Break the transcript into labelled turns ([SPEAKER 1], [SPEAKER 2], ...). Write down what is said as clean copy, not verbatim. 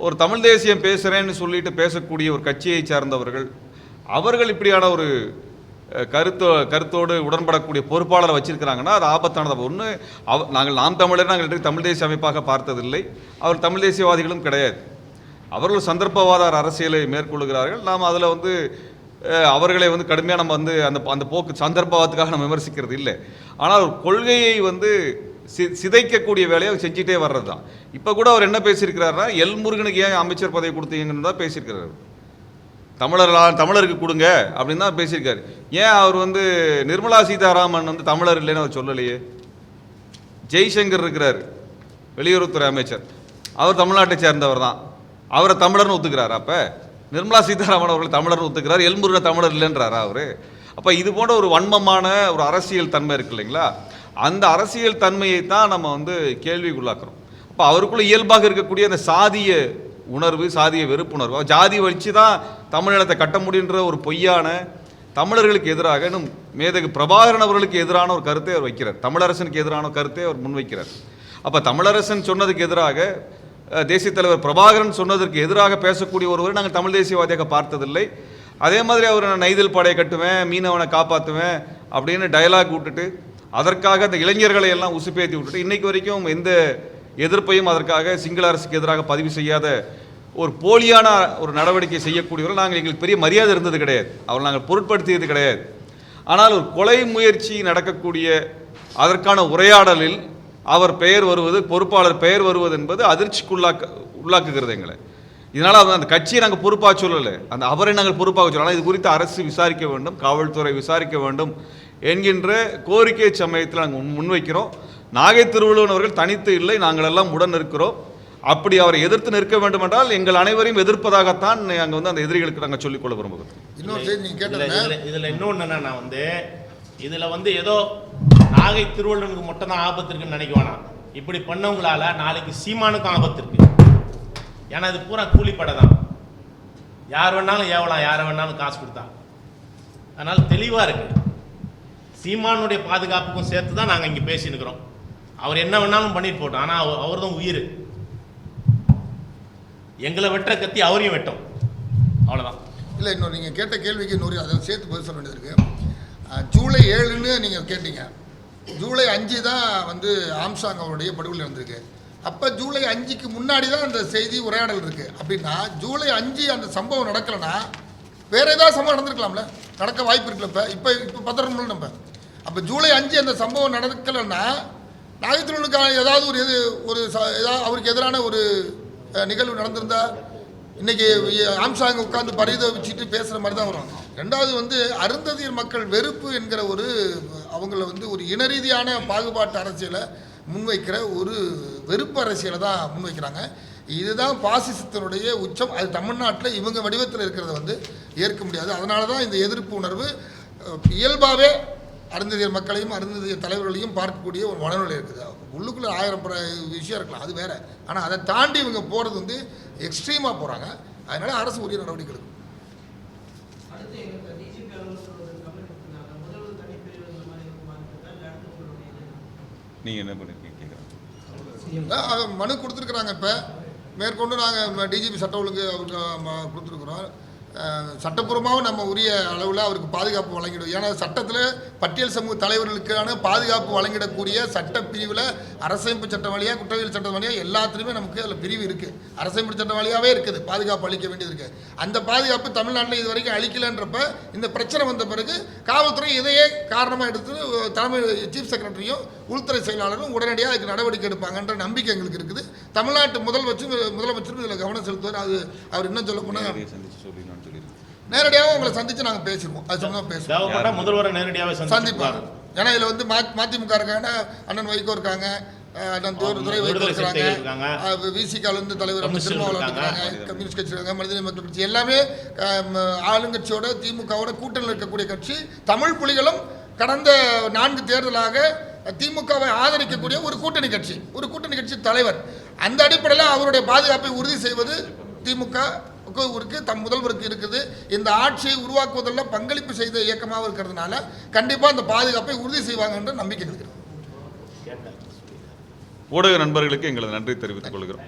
[SPEAKER 1] ஒரு தமிழ் தேசியம் பேசுகிறேன்னு சொல்லிட்டு பேசக்கூடிய ஒரு கட்சியை சார்ந்தவர்கள் அவர்கள் இப்படியான ஒரு கருத்தோடு உடன்படக்கூடிய பொறுப்பாளரை வச்சிருக்கிறாங்கன்னா அது ஆபத்தானது. ஒன்று நாம் தமிழர் நாங்கள் தமிழ் தேசிய அமைப்பாக பார்த்ததில்லை, அவர் தமிழ் தேசியவாதிகளும் கிடையாது. அவர்கள் சந்தர்ப்பவாத அரசியலை மேற்கொள்கிறார்கள். நாம் அதில் அவர்களை கடுமையாக நம்ம அந்த போக்கு சந்தர்ப்பவாதத்துக்காக நம்ம விமர்சிக்கிறது இல்லை. ஆனால் ஒரு கொள்கையை சிதைக்கக்கூடிய வேலையை செஞ்சுட்டே வர்றது தான். இப்போ கூட அவர் என்ன பேசியிருக்கிறாருன்னா, எல் முருகனுக்கு ஏன் அமைச்சர் பதவி கொடுத்தீங்கன்னு தான் பேசியிருக்கிறார். தமிழருக்கு கொடுங்க அப்படின்னு தான் பேசியிருக்காரு. ஏன் அவர் நிர்மலா சீதாராமன் தமிழர் இல்லைன்னு அவர் சொல்லலையே? ஜெய்சங்கர் இருக்கிறார், வெளியுறவுத்துறை அமைச்சர், அவர் தமிழ்நாட்டை சேர்ந்தவர் தான், அவரை தமிழர்னு ஒத்துக்கிறார். அப்போ நிர்மலா சீதாராமன் அவர்கள் தமிழர்னு ஒத்துக்கிறார், எல்முருகன் தமிழர் இல்லைன்றாரா அவர்? அப்போ இது போன்ற ஒரு வன்மமான ஒரு அரசியல் தன்மை இருக்கு இல்லைங்களா? அந்த அரசியல் தன்மையை தான் நம்ம கேள்விக்குள்ளாக்குறோம். அப்போ அவருக்குள்ள இயல்பாக இருக்கக்கூடிய அந்த சாதிய உணர்வு, சாதிய வெறுப்புணர்வு, ஜாதி வச்சு தான் தமிழினத்தை கட்ட முடியுன்ற ஒரு பொய்யான தமிழர்களுக்கு எதிராக இன்னும் மேதகு பிரபாகரன் அவர்களுக்கு எதிரான ஒரு கருத்தை அவர் வைக்கிறார். தமிழரசனுக்கு எதிரான கருத்தை அவர் முன்வைக்கிறார். அப்போ தமிழரசன் சொன்னதுக்கு எதிராக தேசிய தலைவர் பிரபாகரன் சொன்னதற்கு எதிராக பேசக்கூடிய ஒருவரை நாங்கள் தமிழ் தேசியவாதியாக பார்த்ததில்லை. அதே மாதிரி அவர் நான் நெய்தல் படையை கட்டுவேன், மீனவனை காப்பாற்றுவேன் அப்படின்னு டயலாக் விட்டுட்டு அதற்காக அந்த இளைஞர்களை எல்லாம் உசுப்பேற்றி விட்டுட்டு இன்னைக்கு வரைக்கும் எந்த எதிர்ப்பையும் அதற்காக சிங்கள அரசுக்கு எதிராக பதிவு செய்யாத ஒரு போலியான ஒரு நடவடிக்கை செய்யக்கூடியவர்கள் நாங்கள் எங்களுக்கு பெரிய மரியாதை இருந்தது கிடையாது, அவர்கள் நாங்கள் பொருட்படுத்தியது கிடையாது. ஆனால் ஒரு கொலை முயற்சி நடக்கக்கூடிய அதற்கான உரையாடலில் அவர் பெயர் வருவது, பொறுப்பாளர் பெயர் வருவது என்பது அதிர்ச்சிக்கு உள்ளாக்குகிறது எங்களை. இதனால் அந்த கட்சியை நாங்கள் பொறுப்பாக சொல்லலை, அந்த அவரை நாங்கள் பொறுப்பாக சொல்லலாம். இது குறித்து அரசு விசாரிக்க வேண்டும், காவல்துறை விசாரிக்க வேண்டும் என்கின்ற கோரிக்கை சமயத்தில் நாங்கள் முன்வைக்கிறோம். நாகை திருவள்ளுவன் அவர்கள் தனித்து இல்லை, நாங்கள் எல்லாம் உடன் இருக்கிறோம். அப்படி அவரை எதிர்த்து நிற்க வேண்டும் என்றால் எங்கள் அனைவரையும் எதிர்ப்பதாகத்தான் அங்கே அந்த எதிரிகளுக்கு நாங்கள் சொல்லிக்கொள்ள விரும்புகிறோம்.
[SPEAKER 2] இதில் இன்னொன்று என்னன்னா இதில் ஏதோ நாகை திருவள்ளுவனுக்கு மட்டும் தான் ஆபத்து இருக்குன்னு நினைக்க வேணாம். இப்படி பண்ணவங்களால நாளைக்கு சீமானுக்கும் ஆபத்து இருக்கு. ஏன்னா இது பூரா கூலிப்படை தான், யார் வேணாலும் ஏவலாம், யாரை வேணாலும் காசு கொடுத்தா. அதனால தெளிவாக இருக்கு. சீமானுடைய பாதுகாப்புக்கும் சேர்த்து தான் நாங்கள் இங்கே பேசினுக்கிறோம். அவர் என்ன வேணாலும் பண்ணிட்டு போட்டோம், ஆனால் அவர் தான் உயிர். எங்களை வெட்டுற கத்தி அவரையும் வெட்டும், அவ்வளோதான்.
[SPEAKER 3] இல்லை, இன்னும் நீங்கள் கேட்ட கேள்விக்கு இன்னொரு அதை சேர்த்து பதில் சொல்ல வேண்டியது இருக்குது. ஜூலை 7ன்னு நீங்கள் கேட்டீங்க. ஜூலை 5 தான் ஆம்சாங் அவருடைய படுகொலை நடந்திருக்கு. அப்போ ஜூலை 5க்கு முன்னாடி தான் அந்த செய்தி உரையாடல் இருக்குது. அப்படின்னா ஜூலை 5 அந்த சம்பவம் நடக்கலைன்னா வேறு ஏதாவது சம்பவம் நடந்திருக்கலாம்ல, நடக்க வாய்ப்பு இருக்குல்ல. இப்போ பத்திரம் நம்ம அப்போ ஜூலை 5 அந்த சம்பவம் நடக்கலைன்னா நாகத்திரனுக்கான ஏதாவது ஏதாவது அவருக்கு எதிரான ஒரு நிகழ்வு நடந்திருந்தா இன்னைக்கு ஆம்சாங் உட்காந்து பரிதவிச்சுட்டு பேசுகிற மாதிரி தான் வரும். ரெண்டாவது அருந்ததியர் மக்கள் வெறுப்பு என்கிற அவங்கள ஒரு இன ரீதியான பாகுபாட்டு அரசியலை முன்வைக்கிற ஒரு வெறுப்பு அரசியலை தான் முன்வைக்கிறாங்க. இதுதான் பாசிசத்தினுடைய உச்சம். அது தமிழ்நாட்டில் இவங்க வடிவத்தில் இருக்கிறத ஏற்க முடியாது. அதனால தான் இந்த எதிர்ப்பு உணர்வு இயல்பாகவே அருந்ததியர் மக்களையும் அருந்ததியர் தலைவர்களையும் பார்க்கக்கூடிய ஒரு மனநிலை இருக்குது. உள்ளுக்குள்ளே 1000 விஷயம் இருக்கலாம், அது வேற. ஆனால் அதை தாண்டி இவங்க போகிறது எக்ஸ்ட்ரீமாக போகிறாங்க. அதனால அரசு உரிய நடவடிக்கை எடுக்கும்.
[SPEAKER 1] நீங்கள் என்ன பண்ணிருக்கீங்க?
[SPEAKER 3] மனு கொடுத்துருக்குறாங்க. இப்போ மேற்கொண்டு நாங்கள் டிஜிபி சட்ட ஒழுங்கு அவருக்கு கொடுத்துருக்குறோம். சட்டப்பூர்வமாகவும் நம்ம உரிய அளவில் அவருக்கு பாதுகாப்பு வழங்கிடும். ஏன்னா சட்டத்தில் பட்டியல் சமூக தலைவர்களுக்கான பாதுகாப்பு வழங்கிடக்கூடிய சட்ட பிரிவில் அரசமைப்பு சட்டம் வழியாக, குற்றவியல் சட்டம் வழியாக எல்லாத்துலேயுமே நமக்கு அதில் பிரிவு இருக்குது. அரசமைப்பு சட்டம் வழியாகவே இருக்குது பாதுகாப்பு அளிக்க வேண்டியது இருக்குது. அந்த பாதுகாப்பு தமிழ்நாட்டில் இது வரைக்கும் அளிக்கலைன்றப்ப இந்த பிரச்சனை வந்த பிறகு காவல்துறை இதையே காரணமாக எடுத்து தலைமை சீஃப் செக்ரட்டரியும் உள்துறை செயலாளரும் உடனடியாக அதுக்கு நடவடிக்கை எடுப்பாங்கன்ற நம்பிக்கை எங்களுக்கு இருக்குது. தமிழ்நாட்டு முதலமைச்சரும் இதில் கவனம் செலுத்துவார். அது அவர் இன்னும் சொல்ல போனால் நேரடியாக உங்களை சந்தித்து நாங்கள் பேசிடுவோம். அது சம்பந்தமாக பேசுவோம்.
[SPEAKER 2] முதல்வரை நேரடியாக
[SPEAKER 3] சந்திப்பாங்க. ஏன்னா இதில் மதிமுக இருக்காங்க, அண்ணன் வைகோ இருக்காங்க, அண்ணன் துரை வைகோ இருக்காங்க, விசிகாலேருந்து தலைவர் திருமாவளவன் இருக்காங்க, கம்யூனிஸ்ட் கட்சி இருக்காங்க, மனித மக்கள் கட்சி, எல்லாமே ஆளுங்கட்சியோட திமுகவோட கூட்டணியில் இருக்கக்கூடிய கட்சி. தமிழ் புலிகளும் கடந்த 4 தேர்தலாக திமுகவை ஆதரிக்கக்கூடிய ஒரு கூட்டணி கட்சி தலைவர். அந்த அடிப்படையில் அவருடைய பாதுகாப்பை உறுதி செய்வது திமுக தம் முதல்வருக்கு இருக்குது. இந்த ஆட்சியை உருவாக்குவதில் பங்களிப்பு செய்த இயக்கமாக இருக்கிறதுனால கண்டிப்பாக அந்த பாதுகாப்பை உறுதி செய்வாங்க என்ற நம்பிக்கை இருக்கிறது.
[SPEAKER 1] ஊடக நண்பர்களுக்கு எங்களது நன்றி தெரிவித்துக் கொள்கிறோம்.